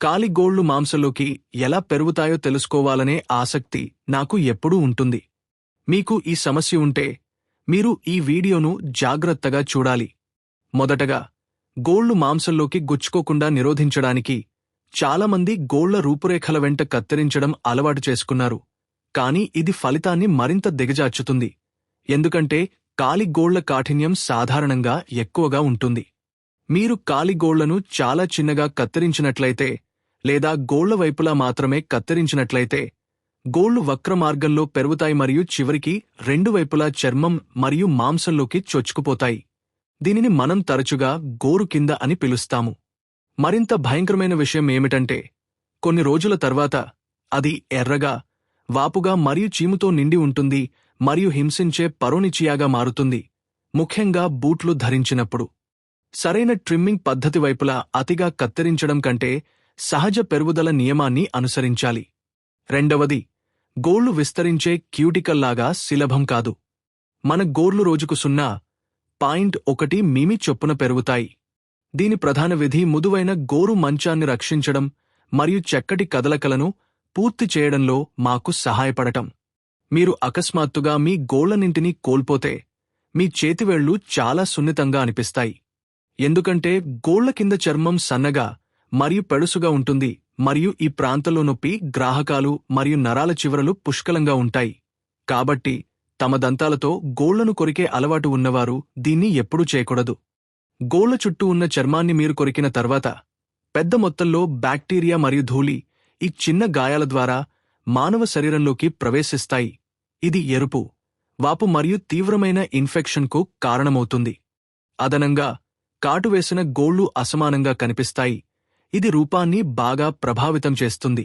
కాలి గోళ్లు మాంసంలోకి ఎలా పెరుగుతాయో తెలుసుకోవాలనే ఆసక్తి నాకు ఎప్పుడూ ఉంటుంది. మీకు ఈ సమస్య ఉంటే మీరు ఈ వీడియోను జాగ్రత్తగా చూడాలి. మొదటగా, గోళ్లు మాంసంలోకి గుచ్చుకోకుండా నిరోధించడానికి చాలామంది గోళ్ల రూపురేఖల వెంట కత్తిరించడం అలవాటు చేసుకున్నారు. కానీ ఇది ఫలితాన్ని మరింత దిగజార్చుతుంది. ఎందుకంటే కాలి గోళ్ల కాఠిన్యం సాధారణంగా ఎక్కువగా ఉంటుంది. మీరు కాలి గోళ్లను చాలా చిన్నగా కత్తిరించినట్లయితే లేదా గోళ్ల వైపులా మాత్రమే కత్తిరించినట్లయితే గోళ్లు వక్ర మార్గంలో పెరుగుతాయి మరియు చివరికి రెండు వైపులా చర్మం మరియు మాంసంలోకి చొచ్చుకుపోతాయి. దీనిని మనం తరచుగా గోరు కింద అని పిలుస్తాము. మరింత భయంకరమైన విషయం ఏమిటంటే కొన్ని రోజుల తర్వాత అది ఎర్రగా, వాపుగా మరియు చీముతో నిండి ఉంటుంది మరియు హింసించే పరోనిచియాగా మారుతుంది, ముఖ్యంగా బూట్లు ధరించినప్పుడు. సరైన ట్రిమ్మింగ్ పద్ధతి వైపులా అతిగా కత్తిరించడం కంటే సహజ పెరుగుదల నియమాన్ని అనుసరించాలి. రెండవది, గోళ్లు విస్తరించే క్యూటికల్లాగా సులభం కాదు. మన గోర్లు రోజుకు 0.1 మిమీ చొప్పున పెరుగుతాయి. దీని ప్రధాన విధి మృదువైన గోరు మంచాన్ని రక్షించడం మరియు చక్కటి కదలికలను పూర్తి చేయడంలో మాకు సహాయపడటం. మీరు అకస్మాత్తుగా మీ గోళ్లన్నింటినీ కోల్పోతే మీ చేతివేళ్లు చాలా సున్నితంగా అనిపిస్తాయి. ఎందుకంటే గోళ్ల కింద చర్మం సన్నగా మరియు పెడుసుగా ఉంటుంది మరియు ఈ ప్రాంతంలో నొప్పి గ్రాహకాలు మరియు నరాల చివరలు పుష్కలంగా ఉంటాయి. కాబట్టి తమ దంతాలతో గోళ్లను కొరికే అలవాటు ఉన్నవారు దీన్ని ఎప్పుడూ చేయకూడదు. గోళ్ల చుట్టూ ఉన్న చర్మాన్ని మీరు కొరికిన తర్వాత పెద్ద మొత్తంలో బ్యాక్టీరియా మరియు ధూళి ఈ చిన్న గాయాల ద్వారా మానవ శరీరంలోకి ప్రవేశిస్తాయి. ఇది ఎరుపు, వాపు మరియు తీవ్రమైన ఇన్ఫెక్షన్కు కారణమవుతుంది. అదనంగా, కాటువేసిన గోళ్లు అసమానంగా కనిపిస్తాయి. ఇది రూపాన్ని బాగా ప్రభావితం చేస్తుంది.